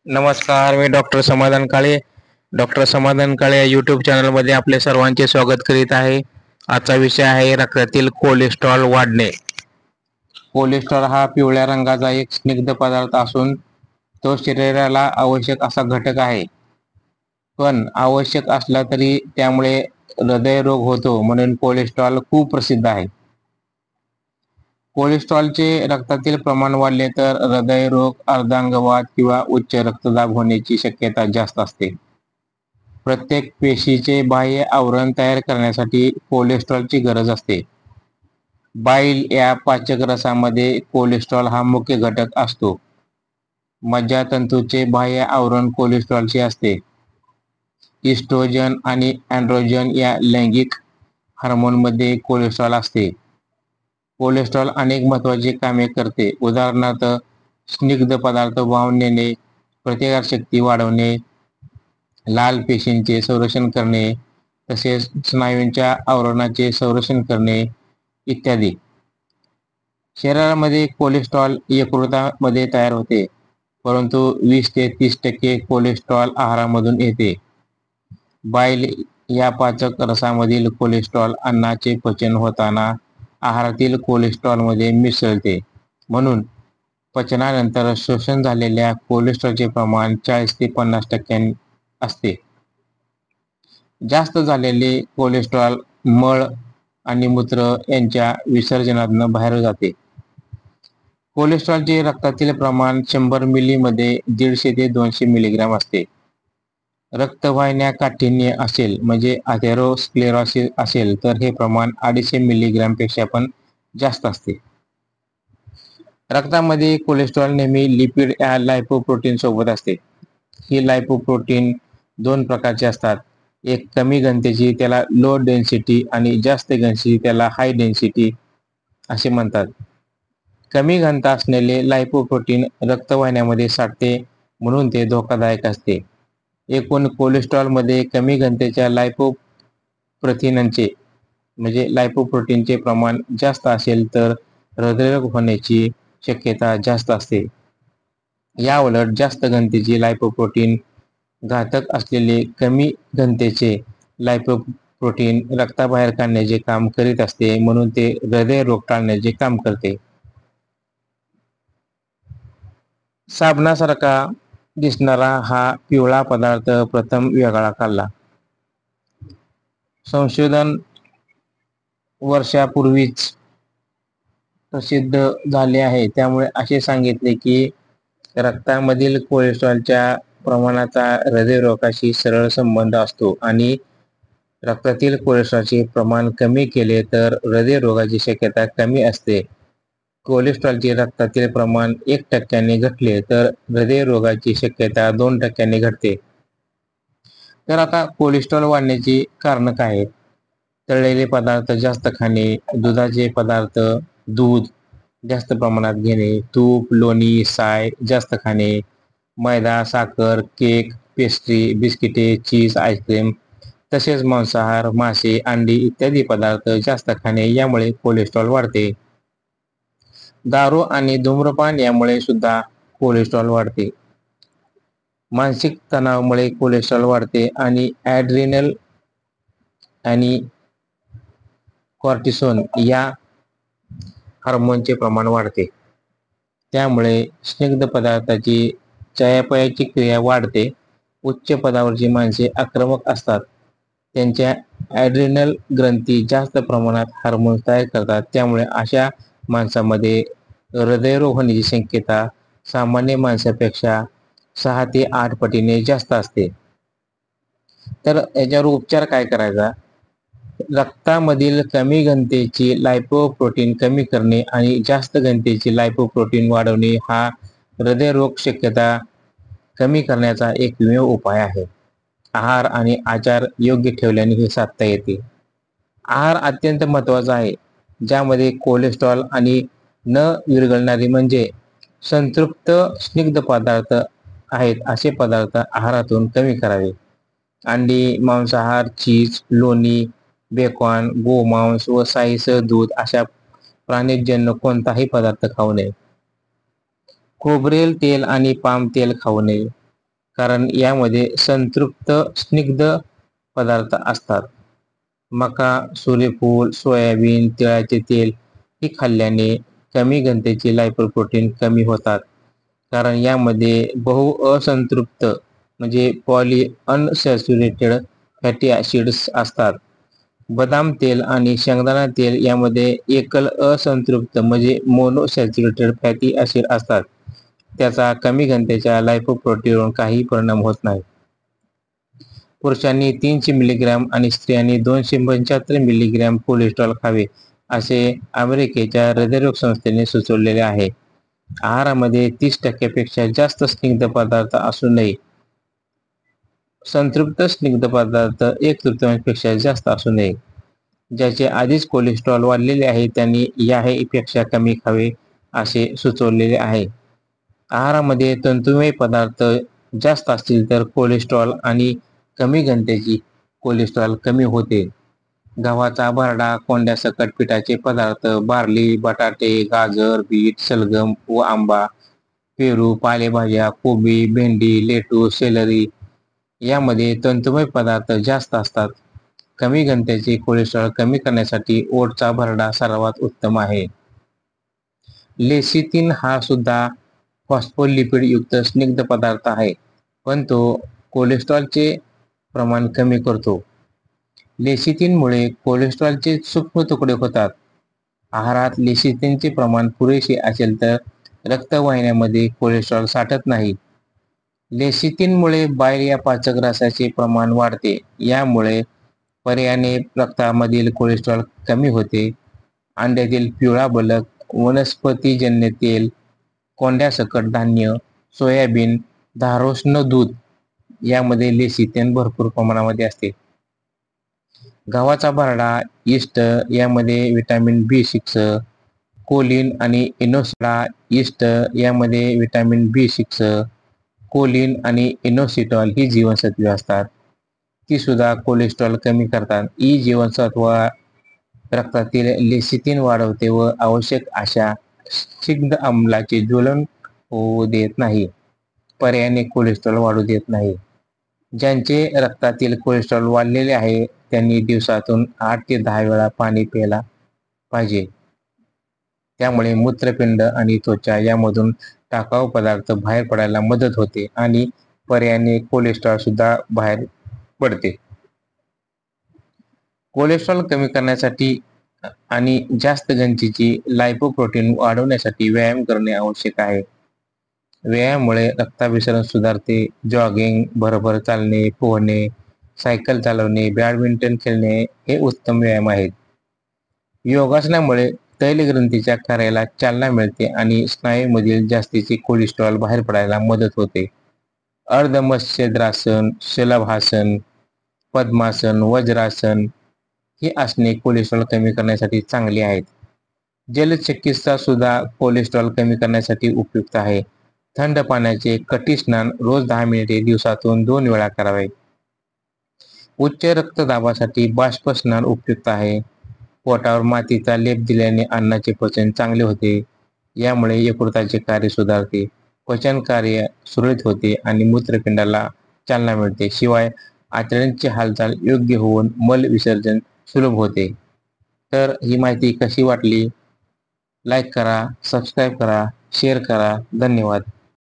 नमस्कार, मी डॉक्टर समाधान काळे. डॉक्टर समाधान काळे या यूट्यूब चॅनलमध्ये आपले सर्वांचे स्वागत करीत आहे. आजचा विषय आहे रक्तातील कोलेस्ट्रॉल वाढणे. कोलेस्ट्रॉल हा पिवळ्या रंगाचा एक स्निग्ध पदार्थ असून तो शरीराला आवश्यक असा घटक आहे. पण आवश्यक असला तरी त्यामुळे हृदयरोग होतो, म्हणून कोलेस्ट्रॉल खूप प्रसिद्ध आहे. कोलेस्ट्रॉलचे रक्तातील प्रमाण वाढले तर हृदयरोग, अर्धांगवात किंवा उच्च रक्तदाब होण्याची शक्यता जास्त असते. प्रत्येक पेशीचे बाह्य आवरण तयार करण्यासाठी कोलेस्ट्रॉलची गरज असते. बाईल या पाचक रसामध्ये कोलेस्ट्रॉल हा मुख्य घटक असतो. मज्जातंतूचे बाह्य आवरण कोलेस्ट्रॉलचे असते. इस्ट्रोजन आणि अँड्रोजन या लैंगिक हार्मोनमध्ये कोलेस्ट्रॉल असते. कोलेस्ट्रॉल अनेक महत्त्वाची कामे करते. उदाहरणार्थ स्निग्ध पदार्थ वाहून नेणे, प्रतिकारशक्ती वाढवणे, लाल पेशींचे संरक्षण करणे, तसेच स्नायूंच्या आवरणाचे संरक्षण करणे इत्यादी. शरीरामध्ये कोलेस्ट्रॉल यकृतामध्ये तयार होते, परंतु 20 ते 30% कोलेस्ट्रॉल आहारामधून येते. बाईल या पाचक रसामधील कोलेस्ट्रॉल अन्नाचे पचन होताना आहारातील कोलेस्ट्रॉलमध्ये मिसळते, म्हणून पचनानंतर शोषण झालेल्या कोलेस्ट्रॉलचे प्रमाण 40 ते 50% असते. जास्त झालेले कोलेस्ट्रॉल मळ आणि मूत्र यांच्या विसर्जनातून बाहेर जाते. कोलेस्ट्रॉलचे रक्तातील प्रमाण 100 मिलीमध्ये 150 ते 200 मिलीग्राम असते. रक्तवाहिन्या काठिण्य असेल म्हणजे अथेरोस्क्लेरोसिस असेल तर हे प्रमाण 250 मिलीग्राम पेक्षा पण जास्त असते. रक्तामध्ये कोलेस्ट्रॉल नेहमी लिपिड या लायपोप्रोटीन सोबत असते. ही लायपोप्रोटीन 2 प्रकारचे असतात. एक कमी घनतेची त्याला लो डेन्सिटी आणि जास्त घनतेची त्याला हाय डेन्सिटी असे म्हणतात. कमी घनता असलेले लायपोप्रोटीन रक्तवाहिन्यामध्ये साठते, म्हणून ते धोकादायक असते. एकूण कोलेस्ट्रॉलमध्ये कमी घनतेच्या लायपोप्रथिनांचे म्हणजे लायपोप्रोटीनचे प्रमाण जास्त असेल तर हृदयरोग होण्याची शक्यता जास्त असते. याउलट जास्त घनतेची लायपोप्रोटीन घातक असलेले कमी घनतेचे लायपोप्रोटीन रक्ताबाहेर काढण्याचे काम करीत असते, म्हणून ते हृदयरोग टाळण्याचे काम करते. साबणासारखा दिसणारा हा पिवळा पदार्थ प्रथम वेगळा काढला. संशोधन वर्षापूर्वीच प्रसिद्ध झाले आहे. त्यामुळे असे सांगितले की रक्तामधील कोलेस्ट्रॉलच्या प्रमाणाचा हृदयरोगाशी सरळ संबंध असतो आणि रक्तातील कोलेस्ट्रॉलचे प्रमाण कमी केले तर हृदयरोगाची शक्यता कमी असते. कोलेस्ट्रॉलचे रक्तातील प्रमाण 1% घटले तर हृदयरोगाची शक्यता 2% घटते. तर आता कोलेस्ट्रॉल वाढण्याची कारणं काय आहेत? तळलेले पदार्थ जास्त खाणे, दुधाचे पदार्थ, दूध जास्त प्रमाणात घेणे, तूप, लोणी, साय जास्त खाणे, मैदा, साखर, केक, पेस्ट्री, बिस्किटे, चीज, आईस्क्रीम तसेच मांसाहार, मासे, अंडी इत्यादी पदार्थ जास्त खाणे यामुळे कोलेस्ट्रॉल वाढते. दारू आणि धूम्रपान यामुळे सुद्धा कोलेस्ट्रॉल वाढते. मानसिक तणावामुळे कोलेस्ट्रॉल वाढते आणि ॲड्रिनल आणि कॉर्टिसोन या हार्मोनचे प्रमाण वाढते. त्यामुळे स्निग्ध पदार्थाची चयापचय क्रिया वाढते. उच्च पदावरची माणसे आक्रमक असतात. त्यांच्या ॲड्रिनल ग्रंथी जास्त प्रमाणात हार्मोन्स तयार करतात. त्यामुळे अशा माणसामध्ये हृदयरोग होण्याची शक्यता सामान्य माणसापेक्षा 6 ते 8 पटीने जास्त असते. तर याच्यावर उपचार काय करायचा? रक्तामधील कमी घनतेची लायपोप्रोटीन कमी करणे आणि जास्त घनतेची लायपोप्रोटीन वाढवणे हा हृदयरोग शक्यता कमी करण्याचा एकमेव उपाय आहे. आहार आणि आचार योग्य ठेवल्याने हे साधता येते. आहार अत्यंत महत्त्वाचा आहे, ज्यामध्ये कोलेस्ट्रॉल आणि न विरघळणारी म्हणजे संतृप्त स्निग्ध पदार्थ आहेत असे पदार्थ आहारातून कमी करावे. अंडी, मांसाहार, चीज, लोणी, बेकॉन, गोमांस व साईसह दूध अशा प्राणीजन्य कोणताही पदार्थ खाऊ नये. खोबरेल तेल आणि पाम तेल खाऊ नये. कारण यामध्ये संतृप्त स्निग्ध पदार्थ असतात. मका, सूर्यफूल, सोयाबीन, तिळाचे तेल ही खाल्ल्याने कमी घनतेचे लायपोप्रोटीन कमी होतात. कारण यामध्ये बहु असंतृप्त म्हणजे पॉली अनसॅच्युरेटेड फॅटी ॲसिड्स असतात. बदाम तेल आणि शेंगदाणा तेल यामध्ये एकल असंतृप्त म्हणजे मोनोसॅच्युरेटेड फॅटी ॲसिड असतात. त्याचा कमी घनतेच्या लायपोप्रोटीनवर काही परिणाम होत नाही. पुरुषांनी 300 मिलीग्रॅम आणि स्त्रियांनी 275 मिलीग्रॅम कोलेस्ट्रॉल खावे असे अमेरिकेच्या हृदयरोग संस्थेने सुचवलेले आहे. आहारामध्ये 30% पेक्षा जास्त स्निग्ध पदार्थ असू नये. संतृप्त स्निग्ध पदार्थ 1/3 पेक्षा जास्त असू नये. ज्याचे आधीच कोलेस्ट्रॉल वाढलेले आहे त्यांनी यापेक्षा कमी खावे असे सुचवलेले आहे. आहारामध्ये तंतुमय पदार्थ जास्त असतील तर कोलेस्ट्रॉल आणि कमी घनतेची कोलेस्ट्रॉल कमी होते. गव्हाचा भरडा, कोंड्यासकट पिठाचे पदार्थ, बार्ली, बटाटे, गाजर, बीट, सलगम व आंबा, पेरू, पालेभाज्या, कोबी, भेंडी, लेटूस, सेलरी यामध्ये तंतुमय पदार्थ जास्त असतात. कमी घनतेचे कोलेस्ट्रॉल कमी करण्यासाठी ओटचा भरडा सर्वात उत्तम आहे. लेसिथिन हा सुद्धा फॉस्फोलिपिड युक्त स्निग्ध पदार्थ आहे, पण तो कोलेस्ट्रॉलचे प्रमाण कमी करतो. लेसिथिनमुळे कोलेस्ट्रॉलचे सूक्ष्म तुकडे होतात. आहारात लेसिथिनचे प्रमाण पुरेसे असेल तर रक्तवाहिन्यांमध्ये कोलेस्ट्रॉल साठत नाही. लेसिथिनमुळे बाइल या पाचक रसाचे प्रमाण वाढते. यामुळे पर्यायाने रक्तामधील कोलेस्ट्रॉल कमी होते. अंड्यातील पिवळा बलक, वनस्पतीजन्य तेल, कोंड्यासकट धान्य, सोयाबीन, धारोष्ण दूध यामध्ये लेसिथिन भरपूर प्रमाणामध्ये असते. गव्हाचा भरडा, यीस्ट यामध्ये व्हिटॅमिन B6, कोलिन आणि इनोसिडा, यीस्ट यामध्ये व्हिटॅमिन B6, कोलिन आणि इनोसिटॉल ही जीवनसत्वे असतात. ती सुद्धा कोलेस्ट्रॉल कमी करतात. ई जीवनसत्व रक्तातील लेसिथिन वाढवते व आवश्यक अशा स्निग्ध आम्लाचे ज्वलन होऊ देत नाही. पर्यायाने कोलेस्ट्रॉल वाढू देत नाही. ज्यांचे रक्तातील कोलेस्ट्रॉल वाढलेले आहे त्यांनी दिवसातून 8 ते 10 वेळा पाणी प्यायला पाहिजे. त्यामुळे मूत्रपिंड आणि त्वचा यामधून टाकाऊ पदार्थ बाहेर पडायला मदत होते आणि पर्यायाने कोलेस्ट्रॉल सुद्धा बाहेर पडते. कोलेस्ट्रॉल कमी करण्यासाठी आणि जास्त घनतेची लायपोप्रोटीन वाढवण्यासाठी व्यायाम करणे आवश्यक आहे. व्यायामामुळे रक्ताभिसरण सुधारते. जॉगिंग, भरभर चालणे, पोहणे, सायकल चालवणे, बॅडमिंटन खेळणे हे उत्तम व्यायाम आहेत. योगासनामुळे तैलग्रंथीच्या कार्याला चालना मिळते आणि स्नायूंमधील जास्तीचे कोलेस्ट्रॉल बाहेर पडायला मदत होते. अर्धमत्स्यद्रासन, शलभासन, पद्मासन, वज्रासन ही आसने कोलेस्ट्रॉल कमी करण्यासाठी चांगली आहेत. जलचिकित्सा सुद्धा कोलेस्ट्रॉल कमी करण्यासाठी उपयुक्त आहे. थंड पाण्याचे कटी स्नान रोज 10 मिनिटे दिवसातून 2 वेळा करावे. उच्च रक्तदाबासाठी बाष्प स्नान उपयुक्त आहे. पोटावर मातीचा लेप दिल्याने अन्नाचे पचन चांगले होते. यामुळे यकृताचे कार्य सुधारते, पचन कार्य सुरळीत होते आणि मूत्रपिंडाला चालना मिळते. शिवाय आतड्यांची हालचाल योग्य होऊन मल विसर्जन सुलभ होते. तर ही माहिती कशी वाटली? लाईक करा, सबस्क्राईब करा, शेअर करा. धन्यवाद.